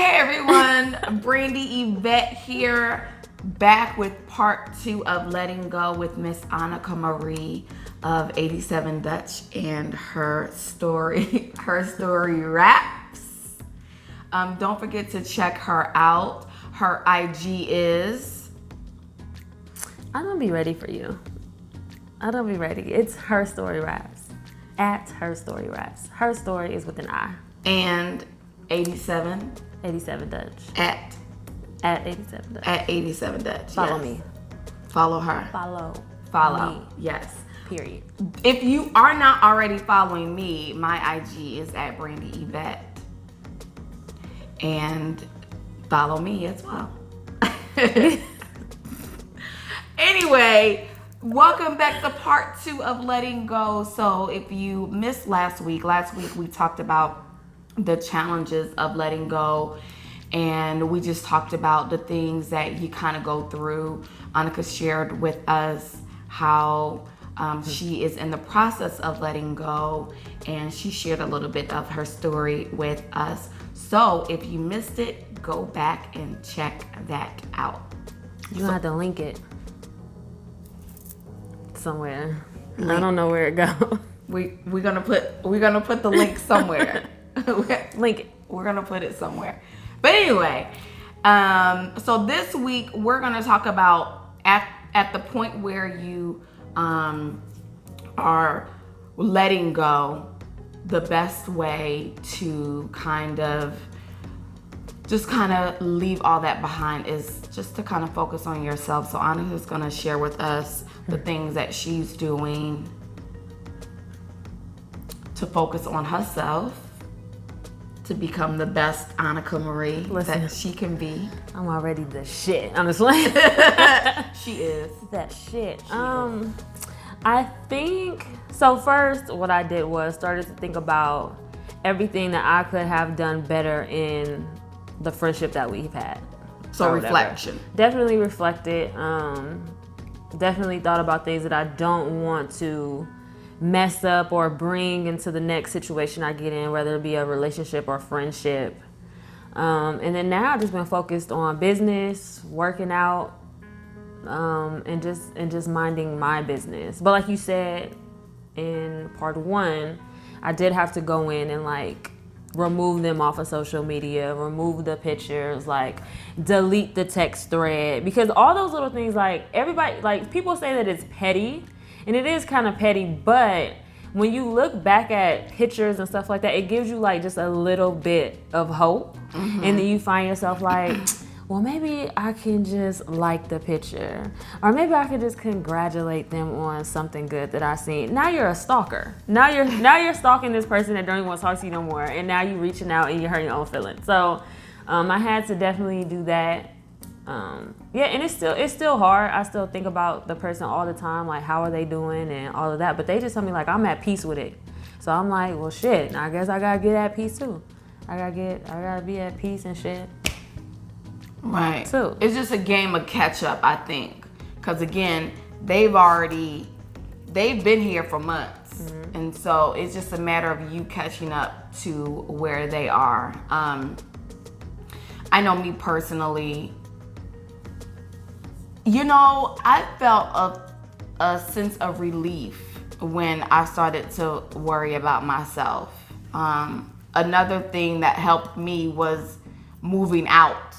Hey everyone, Brandy Yvette here, back with part 2 of Letting Go with Miss Anneke Marie of 87 Dutch and her story raps. Don't forget to check her out. Her IG is... I don't be ready for you. I don't be ready. It's her story raps. At her story raps. Her story is with an I. And 87 Dutch. At 87 Dutch. At 87 Dutch. Follow yes. me. Follow her. Follow me. Yes. Period. If you are not already following me, my IG is at Brandy Yvette. And follow me as well. Anyway, welcome back to part 2 of Letting Go. So if you missed last week we talked about the challenges of letting go, and we just talked about the things that you kind of go through. Anneke shared with us how she is in the process of letting go, and she shared a little bit of her story with us. So if you missed it, go back and check that out. You're gonna have to link it somewhere. I don't know where it goes. We're gonna put the link somewhere. Link it. We're gonna put it somewhere. But anyway, so this week we're gonna talk about at the point where you are letting go, the best way to kind of leave all that behind is just to kind of focus on yourself. So Anneke is gonna share with us the things that she's doing to focus on herself, to become the best Anneke Marie that she can be. I'm already the shit, honestly. She is. That shit. I think, so first what I did was started to think about everything that I could have done better in the friendship that we've had. So reflection. Definitely reflected. Definitely thought about things that I don't want to mess up or bring into the next situation I get in, whether it be a relationship or friendship. And then now I've just been focused on business, working out, and just minding my business. But like you said in part 1, I did have to go in and like remove them off of social media, remove the pictures, like delete the text thread, because all those little things, like everybody, like people say that it's petty, and it is kind of petty, but when you look back at pictures and stuff like that, it gives you like just a little bit of hope. Mm-hmm. And then you find yourself like, well, maybe I can just like the picture, or maybe I can just congratulate them on something good that I seen. Now you're a stalker. Now you're stalking this person that don't even want to talk to you no more, and now you're reaching out and you're hurting your own feelings. So I had to definitely do that. And it's still hard. I still think about the person all the time, like how are they doing and all of that. But they just tell me like I'm at peace with it. So I'm like, well, shit. I guess I gotta get at peace too. I gotta be at peace and shit. Right. Too. It's just a game of catch up, I think, because again, they've been here for months, mm-hmm. and so it's just a matter of you catching up to where they are. I know me personally. I felt a sense of relief when I started to worry about myself. Another thing that helped me was moving out.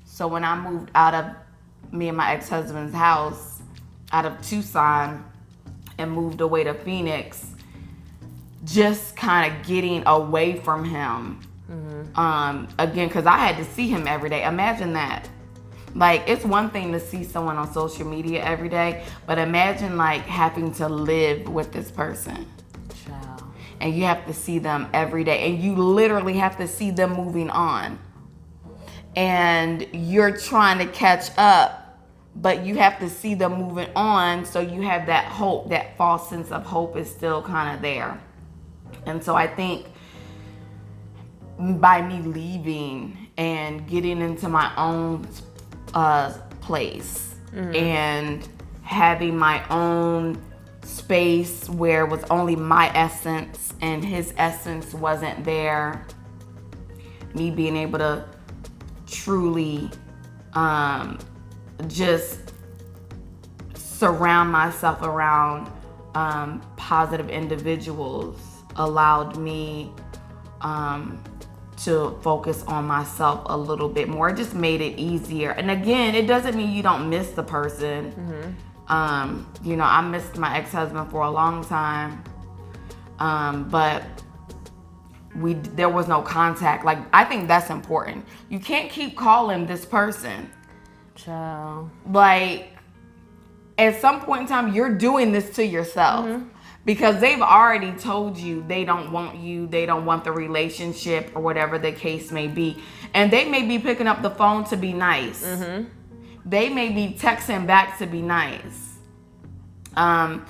So when I moved out of me and my ex-husband's house, out of Tucson, and moved away to Phoenix, just kind of getting away from him. Mm-hmm. Again, because I had to see him every day. Imagine that. Like, it's one thing to see someone on social media every day, but imagine like having to live with this person. Child. And you have to see them every day, and you literally have to see them moving on. And you're trying to catch up, but you have to see them moving on, so you have that hope, that false sense of hope is still kind of there. And so I think by me leaving and getting into my own place, mm-hmm. and having my own space where it was only my essence and his essence wasn't there, me being able to truly just surround myself around positive individuals allowed me to focus on myself a little bit more. It just made it easier. And again, it doesn't mean you don't miss the person. You know, I missed my ex-husband for a long time, but there was no contact. Like, I think that's important. You can't keep calling this person. Child. Like, at some point in time, you're doing this to yourself. Because they've already told you they don't want you, they don't want the relationship, or whatever the case may be. And they may be picking up the phone to be nice. They may be texting back to be nice. And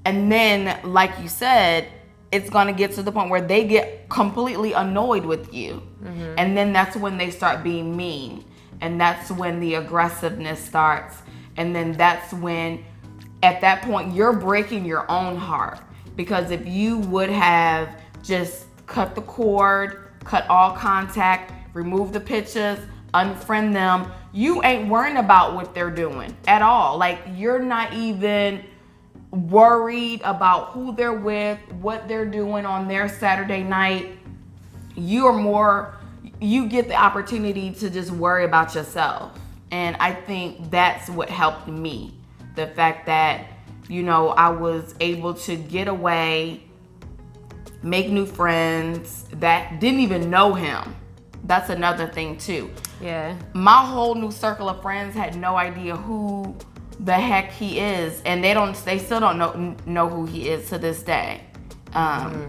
then, like you said, it's going to get to the point where they get completely annoyed with you. And then that's when they start being mean. And that's when the aggressiveness starts. And then that's when, at that point, you're breaking your own heart. Because if you would have just cut the cord, cut all contact, remove the pictures, unfriend them, you ain't worrying about what they're doing at all. Like, you're not even worried about who they're with, what they're doing on their Saturday night. You get the opportunity to just worry about yourself. And I think that's what helped me. The fact that, you know, I was able to get away, make new friends that didn't even know him. That's another thing too. Yeah. My whole new circle of friends had no idea who the heck he is, and they still don't know who he is to this day. Yeah,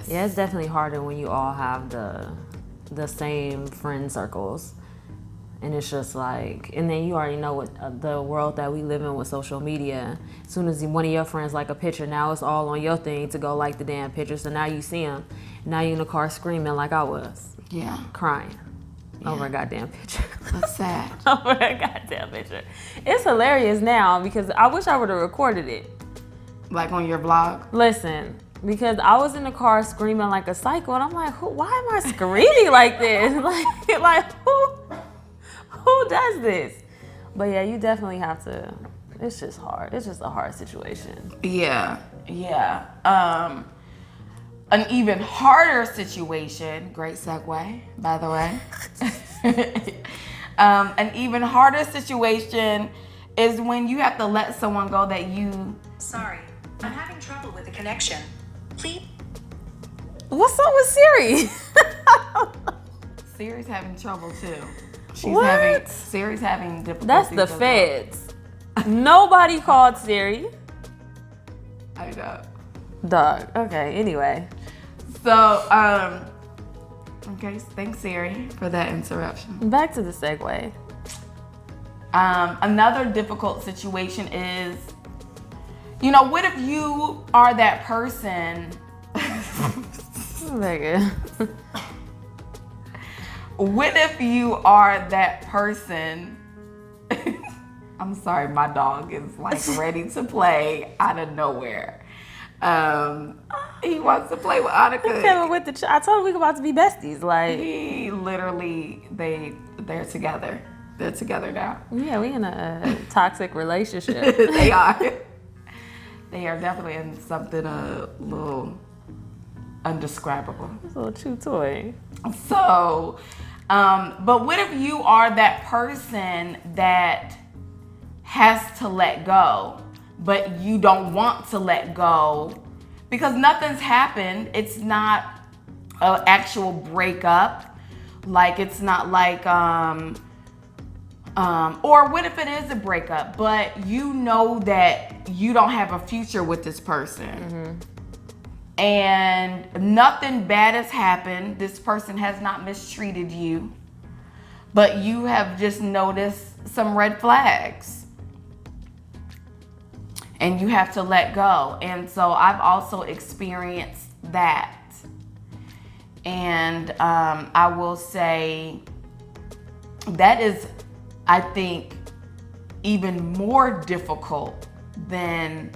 it's definitely harder when you all have the same friend circles. And it's just like, and then you already know what the world that we live in with social media. As soon as one of your friends like a picture, now it's all on your thing to go like the damn picture. So now you see him. Now you're in the car screaming like I was. Yeah. Crying over a goddamn picture. That's sad. Over a goddamn picture. It's hilarious now because I wish I would have recorded it. Like on your vlog? Listen, because I was in the car screaming like a psycho, and I'm like, why am I screaming like this? Like who does this? But yeah, you definitely have to. It's just hard. It's just a hard situation. Yeah. An even harder situation. Great segue, by the way. An even harder situation is when you have to let someone go that you. Sorry, I'm having trouble with the connection. Please. What's up with Siri? Siri's having trouble too. Siri's having difficulties. That's the feds. Nobody called Siri. I know. Dog. Okay, anyway. So, okay, thanks Siri for that interruption. Back to the segue. Another difficult situation is, you know, what if you are that person? What if you are that person? I'm sorry, my dog is like ready to play out of nowhere. He wants to play with Anneke. I told him we were about to be besties. Like, he literally, they're together. They're together now. Yeah, we in a toxic relationship. They are. They are definitely in something a little undescribable. It's a little chew toy. So, but what if you are that person that has to let go, but you don't want to let go because nothing's happened? It's not an actual breakup. Like, it's not like, or what if it is a breakup, but you know that you don't have a future with this person? And nothing bad has happened. This person has not mistreated you, but you have just noticed some red flags and you have to let go. And so I've also experienced that. And I will say that is, I think, even more difficult than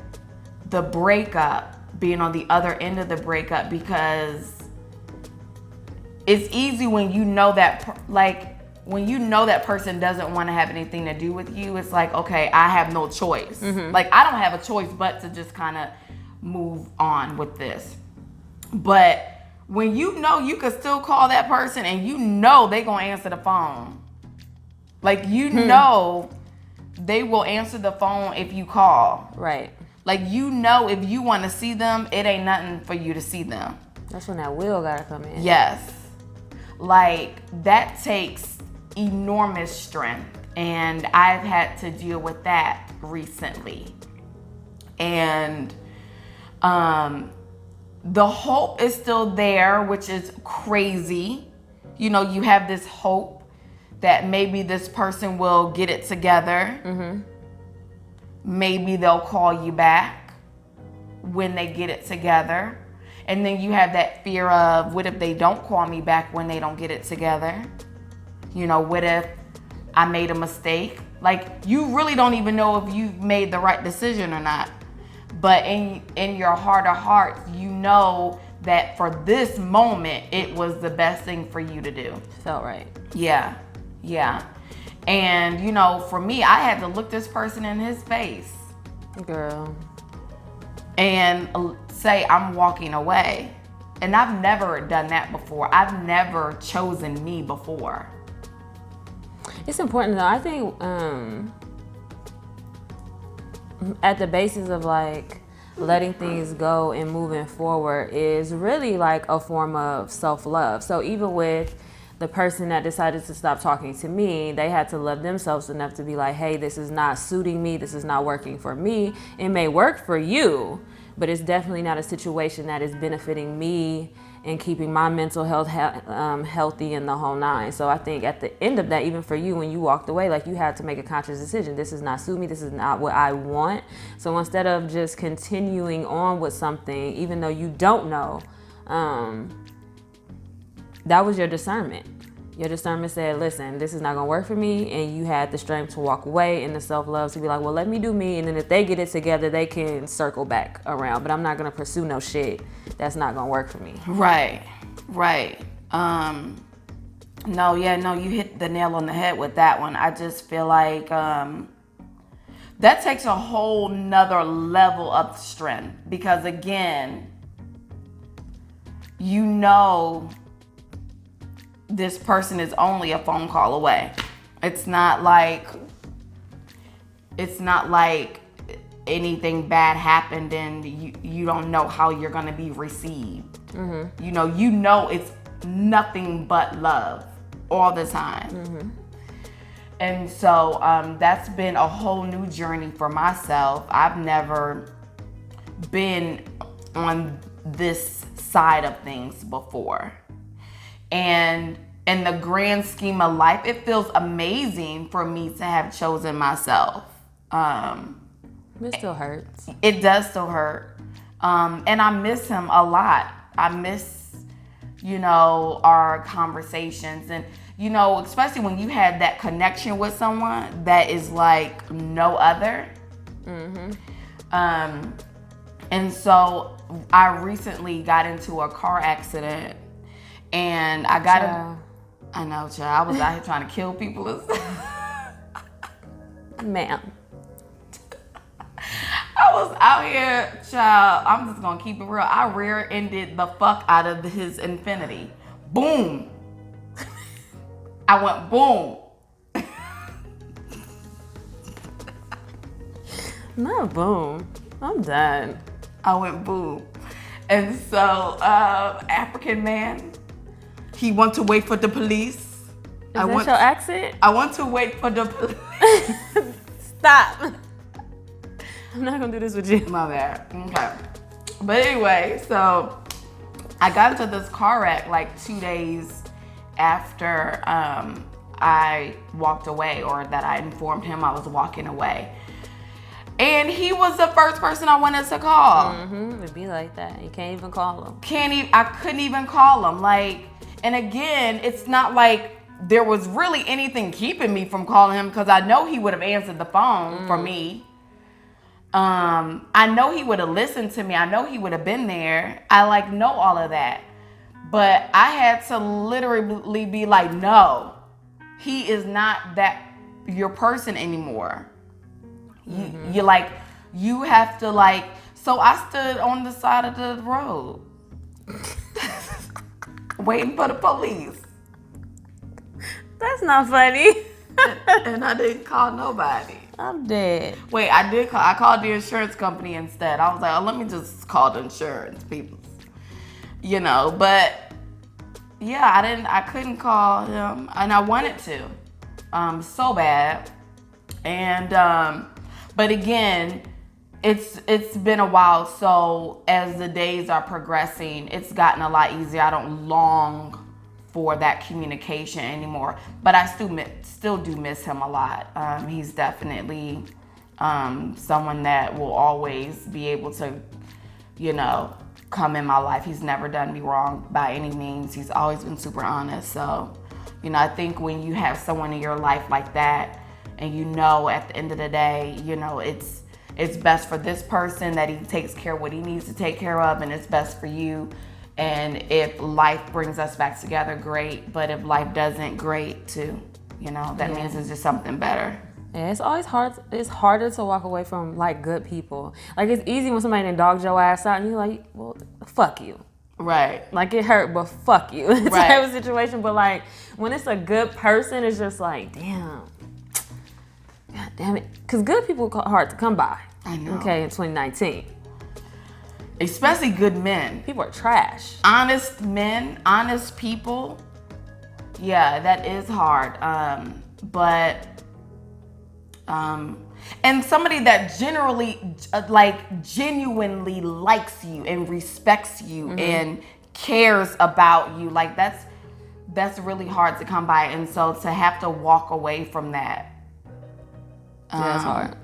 the breakup, being on the other end of the breakup, because it's easy when you know that, when you know that person doesn't want to have anything to do with you. It's like, okay, I have no choice. Like, I don't have a choice but to just kind of move on with this. But when you know you could still call that person and you know they gonna answer the phone, like, you know they will answer the phone if you call. Right. Like, you know, if you want to see them, it ain't nothing for you to see them. That's when that will gotta come in. Yes. Like, that takes enormous strength. And I've had to deal with that recently. And the hope is still there, which is crazy. You know, you have this hope that maybe this person will get it together. Maybe they'll call you back when they get it together. And then you have that fear of, what if they don't call me back when they don't get it together? You know, what if I made a mistake? Like, you really don't even know if you've made the right decision or not. But in your heart of hearts, you know that for this moment, it was the best thing for you to do. Felt right. Yeah. And, you know, for me, I had to look this person in his face. Girl. And say, I'm walking away. And I've never done that before. I've never chosen me before. It's important though. I think at the basis of like letting things go and moving forward is really like a form of self-love. So even with the person that decided to stop talking to me, they had to love themselves enough to be like, hey, this is not suiting me. This is not working for me. It may work for you, but it's definitely not a situation that is benefiting me and keeping my mental health healthy in the whole nine. So I think at the end of that, even for you, when you walked away, like, you had to make a conscious decision. This is not suit me. This is not what I want. So instead of just continuing on with something, even though you don't know, that was your discernment. Your discernment said, listen, this is not gonna work for me. And you had the strength to walk away and the self-love to be like, well, let me do me. And then if they get it together, they can circle back around. But I'm not gonna pursue no shit that's not gonna work for me. Right. No, you hit the nail on the head with that one. I just feel like that takes a whole nother level of strength. Because again, you know, this person is only a phone call away. It's not like anything bad happened and you don't know how you're gonna be received. You know it's nothing but love all the time. And so that's been a whole new journey for myself. I've never been on this side of things before. And in the grand scheme of life, it feels amazing for me to have chosen myself. It still hurts. It does still hurt. And I miss him a lot. I miss, our conversations. And, especially when you had that connection with someone that is like no other. And so I recently got into a car accident. And I got I know, child. I was out here trying to kill people. Ma'am. I was out here, child. I'm just gonna keep it real. I rear-ended the fuck out of his Infinity. Boom. I went boom. Not boom. I'm done. I went boom. And so, African man, he went to wait for the police. Is that your accent? I want to wait for the police. Stop. I'm not gonna do this with you. My bad. Okay. But anyway, so I got into this car wreck like 2 days after I walked away, or that I informed him I was walking away. And he was the first person I wanted to call. It'd be like that. You can't even call him. I couldn't even call him. And again, it's not like there was really anything keeping me from calling him, because I know he would have answered the phone for me. I know he would have listened to me. I know he would have been there. I know all of that. But I had to literally be like, no, he is not that your person anymore. You like, you have to like, so I stood on the side of the road waiting for the police. That's not funny. And I didn't call nobody. I'm dead. Wait, I called the insurance company instead. I was like, oh, let me just call the insurance people. You know, but yeah, I couldn't call him, and I wanted to, so bad. And, but again, it's been a while, so as the days are progressing, it's gotten a lot easier. I don't long for that communication anymore, but I still do miss him a lot. He's definitely someone that will always be able to, you know, come in my life. He's never done me wrong by any means. He's always been super honest. So, you know, I think when you have someone in your life like that, and you know at the end of the day, you know, it's best for this person that he takes care of what he needs to take care of, and it's best for you. And if life brings us back together, great. But if life doesn't, great too. You know, that means it's just something better. Yeah, it's always hard. It's harder to walk away from like good people. Like it's easy when somebody done dogged your ass out and you're like, well, fuck you. Right. Like it hurt, but fuck you. It's Right. type of situation. But like when it's a good person, it's just like, damn. God damn it. Because good people are hard to come by. I know. Okay, in 2019. Especially good men. People are trash. Honest men, honest people. Yeah, that is hard. And somebody that genuinely likes you and respects you and cares about you, like that's really hard to come by. And so to have to walk away from that, Yeah, it's hard.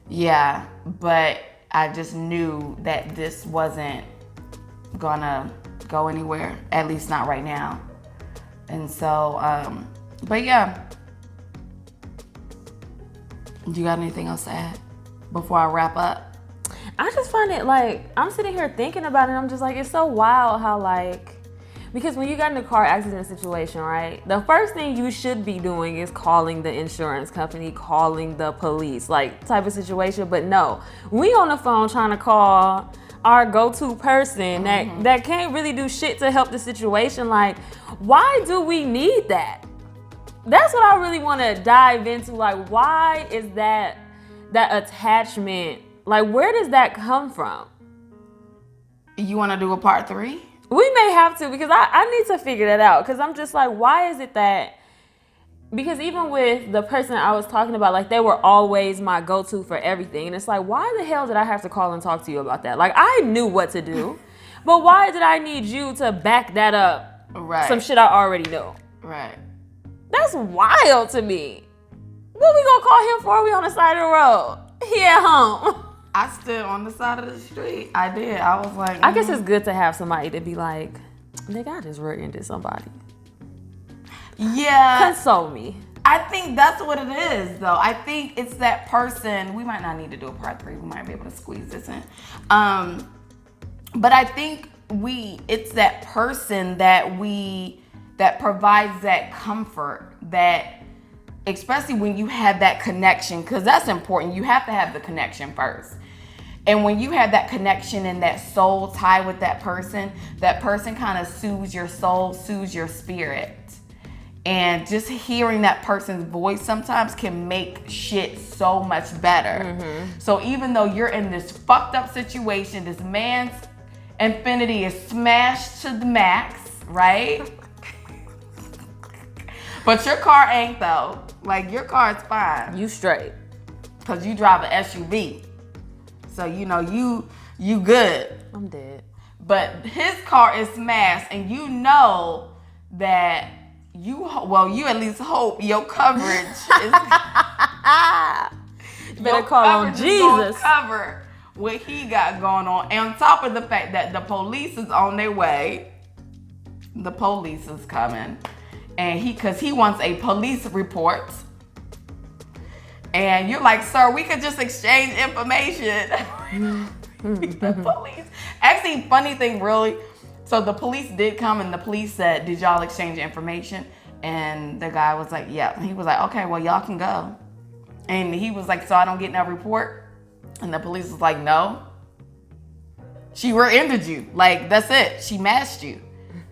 yeah, but I just knew that this wasn't gonna go anywhere, at least not right now. And so, but yeah. Do you got anything else to add before I wrap up? I just find it like, I'm sitting here thinking about it, and I'm just like, it's so wild how like, because when you got in a car accident situation, right? The first thing you should be doing is calling the insurance company, calling the police, like type of situation. But no, we on the phone trying to call our go-to person that can't really do shit to help the situation. Like, why do we need that? That's what I really want to dive into. Like, why is that attachment? Like, where does that come from? You want to do a part 3? We may have to, because I need to figure that out. Because I'm just like, why is it that? Because even with the person I was talking about, like, they were always my go-to for everything. And it's like, why the hell did I have to call and talk to you about that? Like, I knew what to do. But why did I need you to back that up? Right. Some shit I already knew. Right. That's wild to me. What we gonna call him for? We on the side of the road. He at home. I stood on the side of the street. I did. I was like, I guess it's good to have somebody to be like, nigga, I just rear-ended somebody. Yeah. Console me. I think that's what it is, though. I think it's that person. We might not need to do a part 3. We might be able to squeeze this in. But I think it's that person that provides that comfort, that especially when you have that connection, because that's important. You have to have the connection first. And when you have that connection and that soul tie with that person kind of soothes your soul, soothes your spirit. And just hearing that person's voice sometimes can make shit so much better. So even though you're in this fucked up situation, this man's infinity is smashed to the max, right? But your car ain't though. Like, your car is fine. You straight. Cause you drive an SUV. So you know you good. I'm dead. But his car is smashed, and you know that you at least hope your coverage is Better call on Jesus. Cover what he got going on. And on top of the fact that the police is on their way. The police is coming. And because he wants a police report. And you're like, sir, we could just exchange information. The police. Actually, funny thing, really, So the police did come, and the police said, "Did y'all exchange information?" And the guy was like, "Yeah." He was like, "Okay, well, y'all can go." And he was like, "So I don't get no report?" And the police was like, "No. She rear-ended you. Like, that's it. She mashed you.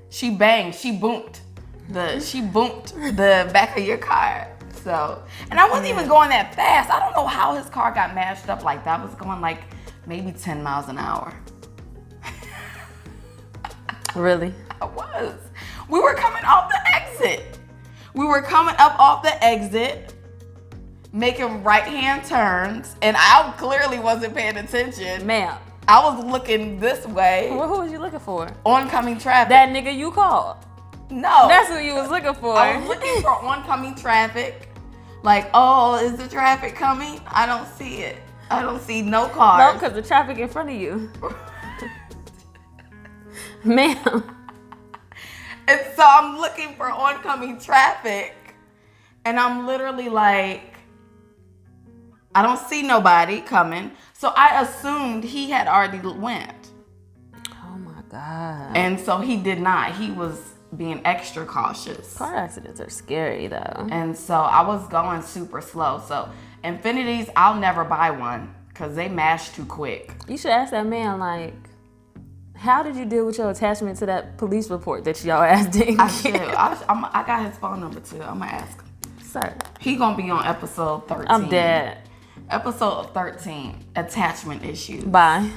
She banged. She boomed the back of your car." So, and I wasn't even going that fast. I don't know how his car got mashed up like that. I was going like maybe 10 miles an hour. Really? I was. We were coming off the exit. We were coming up off the exit, making right-hand turns, and I clearly wasn't paying attention. Ma'am. I was looking this way. Well, who was you looking for? Oncoming traffic. That nigga you called. No. That's who you was looking for. I was looking for oncoming traffic. Like, oh, is the traffic coming? I don't see it. I don't see no cars. No, because the traffic in front of you. Ma'am. And so I'm looking for oncoming traffic. And I'm literally like, I don't see nobody coming. So I assumed he had already went. Oh my God. And so he did not. He was being extra cautious. Car accidents are scary though. And so I was going super slow. So Infinities, I'll never buy one because they mash too quick. You should ask that man, like, how did you deal with your attachment to that police report that y'all asked didn't I get? should. I got his phone number too. I'm going to ask him. Sir. He going to be on episode 13. I'm dead. Episode 13, attachment issues. Bye.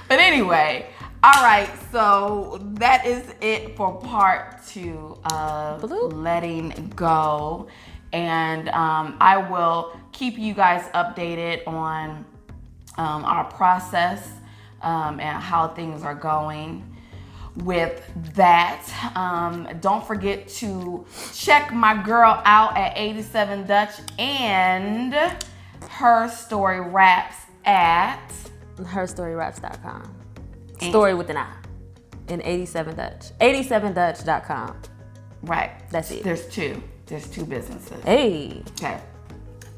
But anyway, all right, so that is it for part 2 of Bloop. Letting Go. And I will keep you guys updated on our process and how things are going with that. Don't forget to check my girl out at 87 Dutch and her story raps at herstoryraps.com. Story with an I. And 87 Dutch. 87dutch.com. Right. That's it. There's two businesses. Hey. Okay.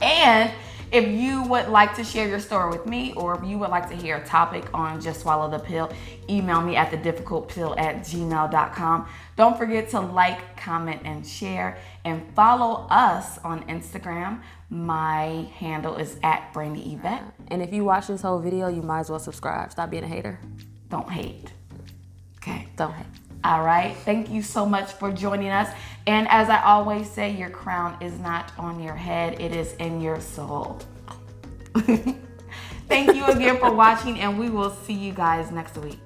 And if you would like to share your story with me, or if you would like to hear a topic on Just Swallow the Pill, email me at thedifficultpill@gmail.com. Don't forget to like, comment, and share, and follow us on Instagram. My handle is @BraindyYvette. And if you watch this whole video, you might as well subscribe. Stop being a hater. Don't hate. Okay. Don't hate. All right. Thank you so much for joining us. And as I always say, your crown is not on your head. It is in your soul. Thank you again for watching, and we will see you guys next week.